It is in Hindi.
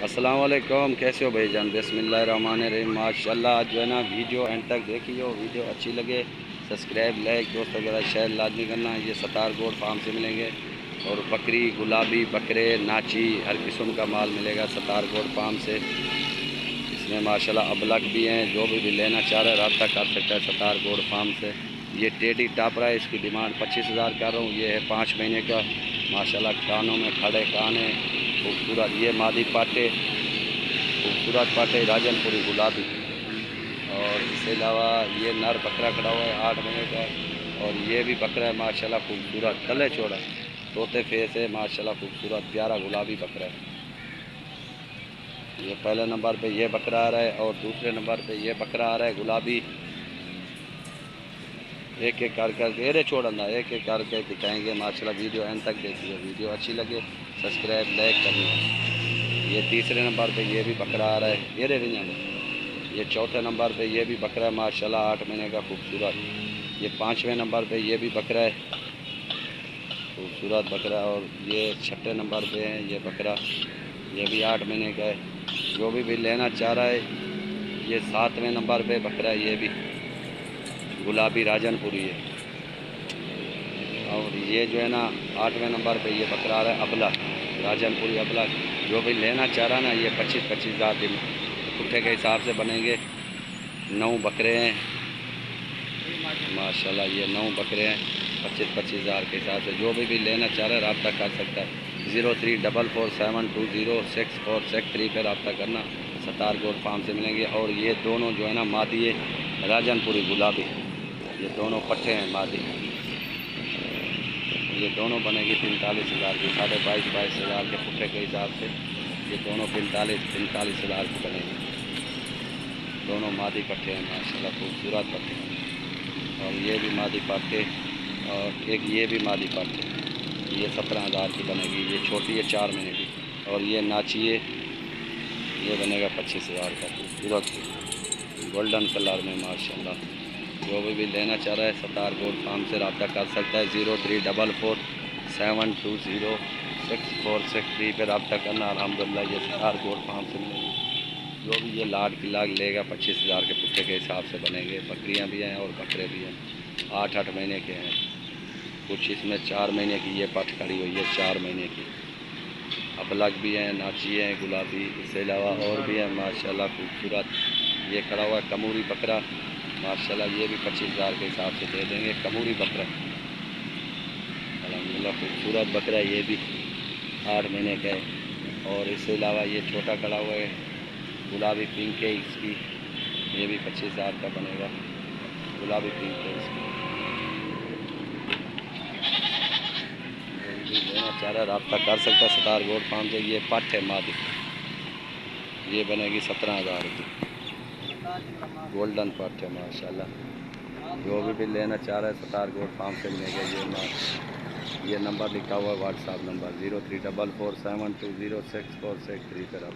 अस्सलाम वालेकुम, कैसे हो भाईजान? बिस्मिल्लाहिर्रहमानिर्रहीम। माशाल्लाह आज जो है ना वीडियो एंड तक देखिए, वीडियो अच्छी लगे सब्सक्राइब लाइक दोस्त वगैरह शेयर लाजमी करना। ये सतार गोड फार्म से मिलेंगे और बकरी गुलाबी बकरे नाची हर किस्म का माल मिलेगा सतार गोड फार्म से। इसमें माशाल्लाह अबलग भी हैं, जो भी लेना चाह रहा है रब्ता कर सकता है सतार गोड फार्म से। ये टेडी टापरा है, इसकी डिमांड 25,000 कर रहा हूँ। ये है 5 महीने का माशाल्लाह, कानों में खड़े कान है खूबसूरत। ये मादी पाटे खूबसूरत पाटे राजनपुरी गुलाबी। और इसके अलावा ये नर बकरा खड़ा हुआ है 8 महीने का। और ये भी बकरा है माशाल्लाह खूबसूरत, तले चौड़ा तोते फेस है माशाल्लाह खूबसूरत प्यारा गुलाबी बकरा है। ये पहले नंबर पे ये बकरा आ रहा है और दूसरे नंबर पे ये बकरा आ रहा है गुलाबी। एक एक कर एरे छोड़ना, एक एक करके दिखाएंगे माशाल्लाह। वीडियो एंड तक देखिए, वीडियो अच्छी लगे सब्सक्राइब लाइक करना। ये तीसरे नंबर पे ये भी बकरा आ रहा है एरे रिंजन। ये चौथे नंबर पे ये भी बकरा है माशाल्लाह 8 महीने का खूबसूरत। ये 5वें नंबर पे ये भी बकरा है खूबसूरत बकरा। और ये 6ठे नंबर पे है ये बकरा, ये भी 8 महीने का है। जो भी लेना चाह रहा है ये 7वें नंबर पे बकरा है, ये भी गुलाबी राजनपुरी है। और ये जो है ना 8वें नंबर पे ये बकरा आ रहा है अबला राजनपुरी अबला। जो भी लेना चाह रहा है ना ये 25,000 दिन पुट्ठे के हिसाब से बनेंगे। 9 बकरे हैं माशाल्लाह, ये 9 बकरे हैं 25,000 के हिसाब से। जो भी लेना चाह रहा है रब्ता कर सकता है। 0344720646 पे रब्ता करना। सतार गोड फार्म से मिलेंगे। और ये दोनों जो है ना मादी है राजनपुरी गुलाबी, ये दोनों पट्टे हैं मादी। ये दोनों बनेगी 45,000 की, 22,000 के पुट्ठे के हिसाब से। ये दोनों 45,000 की बनेगी। दोनों मादी पट्टे हैं माशाल्लाह खूबसूरत पट्टे हैं। और ये भी मादी पट्टे और एक ये भी मादी पट्टे, ये 17,000 की बनेगी। ये छोटी है 4 महीने की। और ये नाचिए ये बनेगा 25,000 का खूबसूरत गोल्डन कलर में माशाल्लाह। जो भी लेना चाह रहा है सतार गोड फार्म से रब्ता कर सकता है। 0344720646 पे रब्ता करना। अल्हम्दुलिल्लाह ये सतार गोड फार्म से मिलेंगे। जो भी ये लाड की लाग लेगा 25,000 के पुट्ठे के हिसाब से बनेंगे। बकरियां भी हैं और बकरे भी हैं, 8-8 महीने के हैं। कुछ इसमें 4 महीने की ये पट खड़ी हुई है 4 महीने की। अबलग भी हैं नाची हैं गुलाबी। इसके अलावा और भी हैं माशाल्लाह खूबसूरत। ये खड़ा हुआ है कमूरी बकरा माशाल्लाह, ये भी 25,000 के हिसाब से दे देंगे। कमूरी बकरा अल्हम्दुलिल्लाह खूबसूरत बकरा है, ये भी 8 महीने का है। और इसके अलावा ये छोटा खड़ा हुआ है गुलाबी पिंक है इसकी, ये भी 25,000 का बनेगा। गुलाबी पिंक है इसकी। जो भी लेना चाह रहा है रब्ता कर सकता है सतार गोड फार्म से। ये पट है मादी, ये बनेगी 17,000 की। गोल्डन पट है माशाल्लाह। जो भी लेना चाह रहा है सतार गोड फार्म से मिलेगा। ये नंबर लिखा हुआ है व्हाट्सअप नंबर 0344720646 पर आप